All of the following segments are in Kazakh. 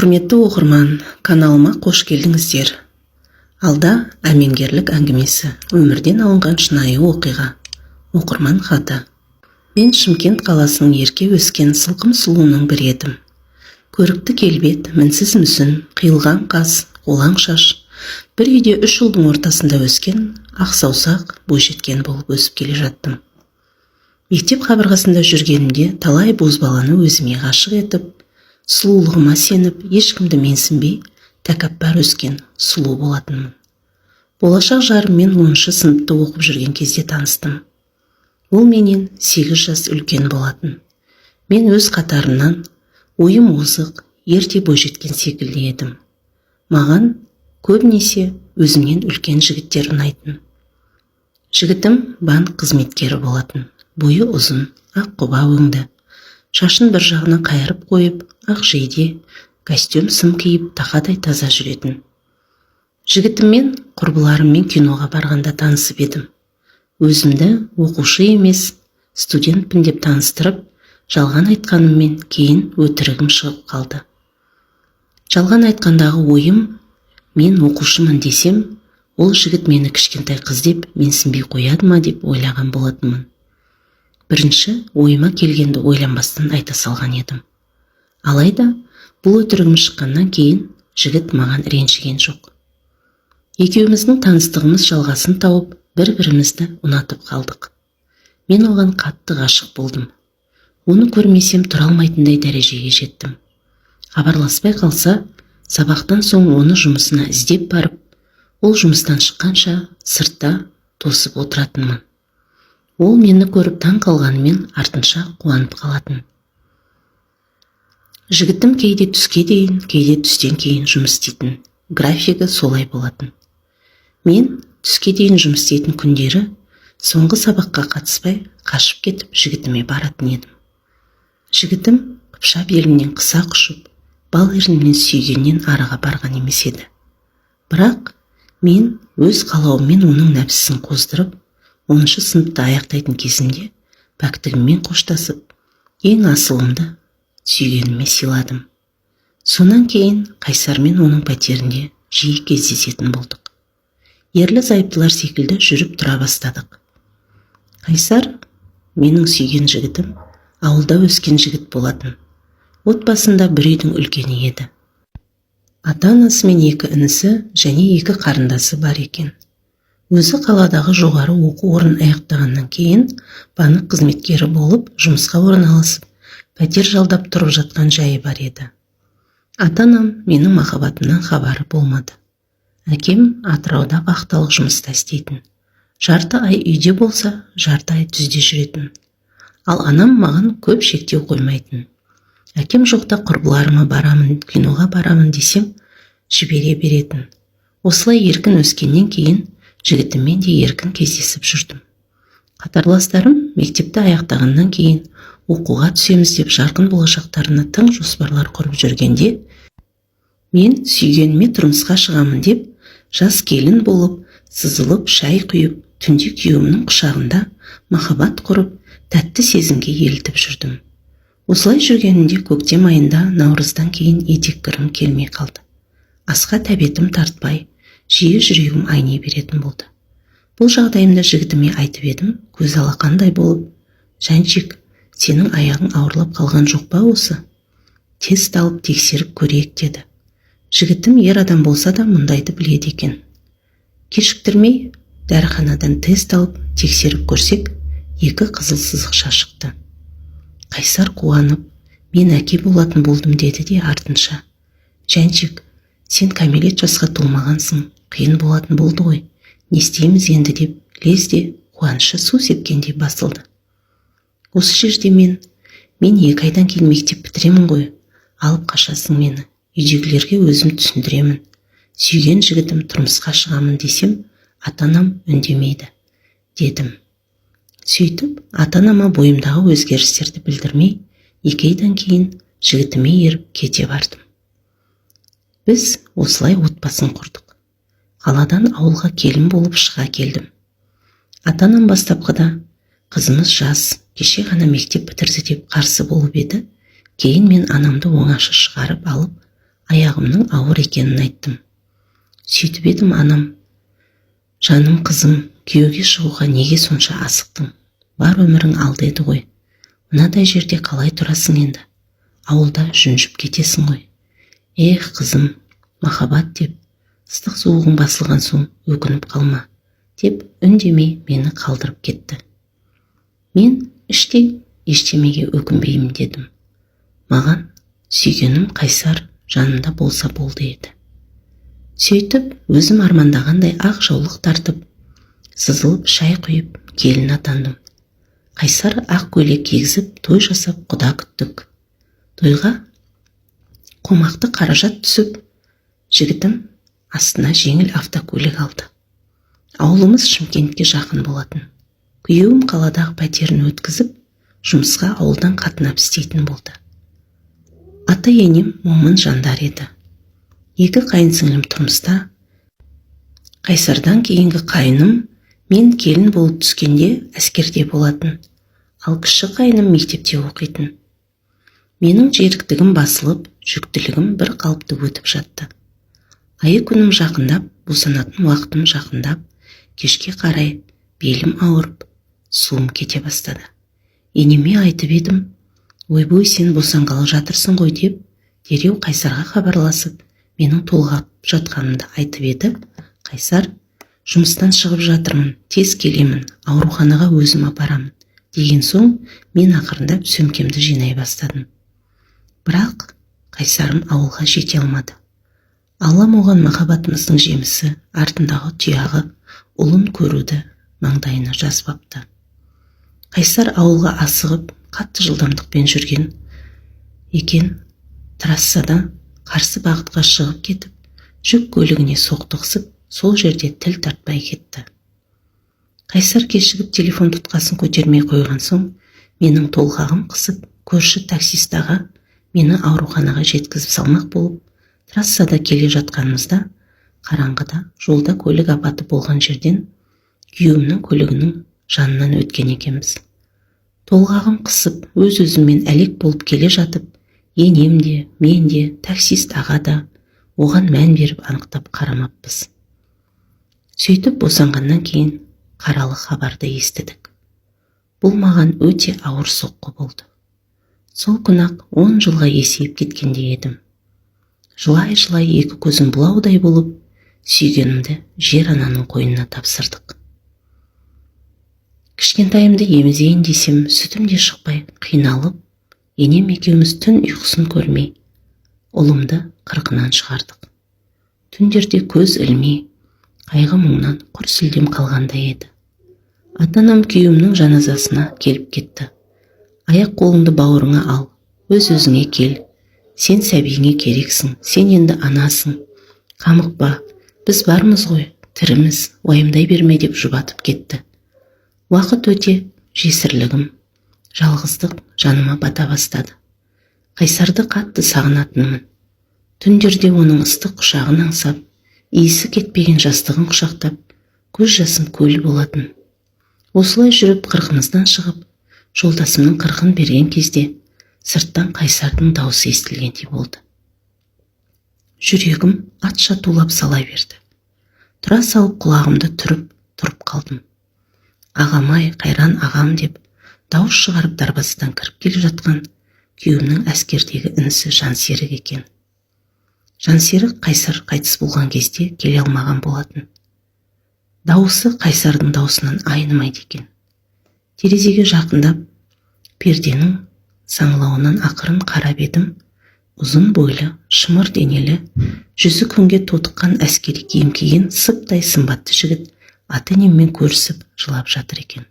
Құрметті оқырман, каналыма қош келдіңіздер. Алда әмеңгерлік әңгімесі, өмірден алынған шынайы оқиға. Оқырман хаты. Мен Шымкент қаласының ерке өскен сылқым сұлуының бірі едім. Көрікті келбет, мінсіз мүсін, қиылған қас, қолаң шаш. Бір үйде 3 жылдың ортасында өскен, ақ саусақ, бойжеткен болып өсіп келе жаттым. Мектеп қабырғасында жүргенімде талай бозбаланы өзіме ғашық етіп, сұлулығыма сеніп, ешкімді менсінбей, тәкаппар өскен сұлу болатынмын. Болашақ жарыммен 10-шы сыныпта оқып жүрген кезде таныстым. Ол менен 8 жас үлкен болатын. Мен өз қатарынан ойым озық, ерте бойжеткен секілді едім. Маған көбінесе өзімнен үлкен жігіттер ұнайтын. Жігітім банк қызметкері болатын. Бойы ұзын, ақ құба өңді. Шашын бір жағына қайырып қойып, ақ жейде, костюм сым киіп, тақадай таза жүретін. Жігітіммен құрбыларыммен киноға барғанда танысып едім. Өзімді оқушы емес, студентпін деп таныстырып, жалған айтқаныммен кейін өтірігім шығып қалды. Жалған айтқандағы ойым, мен оқушымын десем, ол жігіт мені кішкентай қыз деп менсінбей қояды ма деп ойлаған болатынмын. Бірінші ойыма келгенді ойланбастан айта салған едім. Алайда бұл өтірігім шыққаннан кейін жігіт маған ренжіген жоқ. Екеуміздің таныстығымыз жалғасын тауып, бір-бірімізді ұнатып қалдық. Мен оған қатты ғашық болдым. Оны көрмесем тұра алмайтындай дәрежеге жеттім. Хабарласпай қалса, сабақтан соң оны жұмысына іздеп барып, ол жұмыстан шыққанша сыртта тосып отыратынмын. Ол мені көріп таң қалғанымен артынша қуанып қалатын. Жігітім кейде түске дейін, кейде түстен кейін жұмыс істейтін. Графигі солай болатын. Мен түске дейін жұмыс істейтін күндері соңғы сабаққа қатыспай қашып кетіп жігітіме баратын едім. Жігітім қыпша белімнен қыса құшып, бал ернімнен сүйгеннен араға барған емес еді. Бірақ мен өз қалауыммен оның нәпсісін қоздырып, 10-шы сыныпта аяқтайтын кезімде пәктігіммен қоштасып, ең асылымды сүйгеніме сыйладым. Сонан кейін Қайсармен оның пәтерінде жиі кездесетін болдық. Ерлі зайыптылар секілді жүріп тұра бастадық. Қайсар менің сүйген жігітім, ауылда өскен жігіт болатын. Отбасында бір үйдің үлкені еді. Ата-анасы мен 2 інісі және 2 қарындасы бар екен. Өзі қаладағы жоғары оқу орнын аяқтағаннан кейін банк қызметкері болып, жұмысқа орналасып, пәтер жалдап тұрып жатқан жайы бар еді. Ата-анам менің махаббатымнан хабары болмады. Әкем Атырауда вахталық жұмыста істейтін. Жарты ай үйде болса, жарты ай түзде жүретін. Ал анам маған көп шектеу қоймайтын. Әкем жоқта құрбыларыма барамын, киноға барамын десем, жібере беретін. Осылай еркін өскеннен кейін жігітіммен де еркін кездесіп жүрдім. Қатарластарым мектепті аяқтағаннан кейін оқуға түсеміз деп жарқын болашақтарына тың жоспарлар құрып жүргенде, мен сүйгеніме тұрмысқа шығамын деп, жас келін болып, сызылып, шай құйып, түнде күйеуімнің құшағында махаббат құрып, тәтті сезімге елітіп жүрдім. Осылай жүргенімде көктем айында наурыздан кейін етек кірім келмей қалды. Асқа тәбетім тартпай, жиі жүрегім айни беретін болды. Бұл жағдайымда жігітіме айтып едім, көз алақандай болып, «Жәншік, сенің аяғың ауырлап қалған жоқ па осы? Тест алып тексеріп көрейік» деді. Жігітім ер адам болса да мұндайды біледі екен. Кешіктірмей, дәріханадан тест алып тексеріп көрсек, 2 қызыл сызықша шықты. Қайсар қуанып, мен әке болатын болдым деді де артынша, «Жәншік, сен кәмелет жасқа толмағансың, қиын болатын болды ғой, не істейміз енді» деп, лезде қуанышы су сепкендей басылды. Осы жерде мен 2 айдан кейін мектеп бітіремін ғой, алып қашасың мені, үйдегілерге өзім түсіндіремін. Сүйген жігітім тұрмысқа шығамын десем, ата-анам үндемейді, дедім. Сөйтіп, ата-анама бойымдағы өзгерістерді білдірмей, 2 айдан кейін жігітіме еріп кете бардым. Біз осылай отбасын құрдық. Қаладан ауылға келін болып шыға келдім. Ата-анам бастапқыда, қызымыз жас, кеше ғана мектеп бітірді деп қарсы болып еді, кейін мен анамды оңаша шығарып алып, аяғымның ауыр екенін айттым. Сөйтіп едім, анам: «Жаным, қызым, күйеуге шығуға неге сонша асықтың? Бар өмірің алда еді ғой. Мынадай жерде қалай тұрасың енді? Ауылда жүнжіп кетесің ғой. Эх, қызым, махаббат деп, ыстық суығың басылған соң өкініп қалма», деп үндемей мені қалдырып кетті. Мен іштей ештемеге өкінбеймін дедім. Маған сүйгенім Қайсар жанында болса болды еді. Сөйтіп, өзім армандағандай ақ жаулық тартып, сызылып шай құйып, келін атандым. Қайсар ақ көйлек кигізіп, той жасап құда күттік. Тойға қомақты қаражат түсіп, жігітім астына жеңіл автокөлік алды. Ауылымыз Шымкентке жақын болатын. Күйеуім қаладағы пәтерін өткізіп, жұмысқа ауылдан қатынап істейтін болды. Ата-енем момын жандар еді. Екі қайынсіңлім тұрмыста. Қайсардан кейінгі қайыным мен келін болып түскенде әскерде болатын, ал кіші қайыным мектепте оқитын. Менің жеріктігім басылып, жүктілігім бір қалыпты өтіп жатты. Айы күнім жақындап, босанатын уақытым жақындап, кешке қарай белім ауырып, суым кете бастады. Енеме айтып едім: «Ойбой, сен босанғалы жатырсың ғой», деп, дереу Қайсарға хабарласып, менің толғап жатқанымды айтып еді. Қайсар: «Жұмыстан шығып жатырмын, тез келемін, ауруханаға өзім апарамын», деген соң мен ақырындап сөмкемді жинай бастадым. Бірақ Қайсарым ауылға жете алмады. Аллам оған махаббатымыздың жемісі, артындағы тұяғы, ұлын көруді маңдайына жазбапты. Қайсар ауылға асығып, қатты жылдамдықпен жүрген екен. Трассада қарсы бағытқа шығып кетіп, жүк көлігіне соқтығысып, сол жерде тіл тартпай кетті. Қайсар кешігіп телефон тұтқасын көтермей қойған соң, менің толғағым қысып, көрші таксист аға мені ауруханаға жеткізіп салмақ болып, трассада келе жатқанымызда, қараңғыда жолда көлік апаты болған жерден күйеуімнің көлігінің жанынан өткен екенбіз. Толғағым қысып, өз-өзіммен әлек болып келе жатып, енем де, мен де, таксист аға да оған мән беріп анықтап қарамаппыз. Сөйтіп босанғаннан кейін қаралы хабарды естідік. Бұл маған өте ауыр соққы болды. Сол күні-ақ 10 жылға есейіп кеткендей едім. Жылай-жылай екі көзім бұлаудай болып, сүйгенімді жер ананың қойнына тапсырдық. Кішкентайымды емізейін десем, сүтім де шықпай, қиналып, енем екеуміз түн ұйқысын көрмей, ұлымды қырқынан шығардық. Түндерде көз ілмей, қайғы мұңнан құр сүлдем қалғандай еді. Ата-анам күйеуімнің жаназасына келіп кетті. «Аяқ қолыңды бауырыңа ал, өз-өзіңе кел. Сен сәбиіңе керексің, сен енді анасың. Қамықпа, біз бармыз ғой, тіріміз, уайымдай берме», деп жұбатып кетті. Уақыт өте, жесірлігім, жалғыздық жаныма бата бастады. Қайсарды қатты сағынатынмын. Түндерде оның ыстық құшағын аңсап, иісі кетпеген жастығын құшақтап, көз жасым көл болатын. Осылай жүріп қырқымыздан шығып, жолдасымның қырқын берген кезде сырттан Қайсардың дауысы естілгендей болды. Жүрегім атша тулап сала берді. Тұра салып құлағымды тұрып қалдым. «Ағамай, Қайран ағам», деп дауыс шығарып дарбазадан кіріп келе жатқан күйеуімнің әскердегі інісі Жансерік екен. Жансерік Қайсар қайтыс болған кезде келе алмаған болатын. Дауысы Қайсардың даусынан айнымайды екен. Терезеге жақындап, перденің саңлауынан ақырын қарап едім. Ұзын бойлы, шымыр денелі, жүзі күнге тотыққан әскери киім киген сыптай сымбатты жігіт ата-енеммен көрісіп жылап жатыр екен.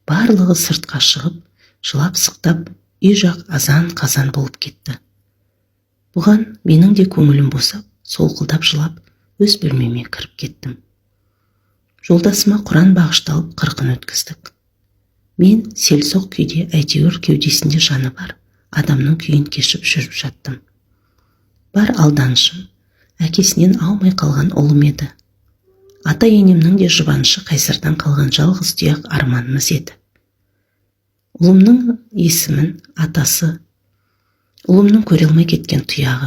Барлығы сыртқа шығып, жылап сықтап, үй жақ азан-қазан болып кетті. Бұған менің де көңілім босап, солқылдап жылап, өз бөлмеме кіріп кеттім. Жолдасыма Құран бағышталып қырқын өткіздік. Мен селсоқ күйде, әйтеуір кеудесінде жаны бар адамның күйін кешіп жүріп жаттым. Бар алданышым әкесінен аумай қалған ұлым еді. Ата-енемнің де жұбанышы Қайсардан қалған жалғыз тұяқ арманымыз еді. Ұлымның есімін атасы, ұлымның көре алмай кеткен тұяғы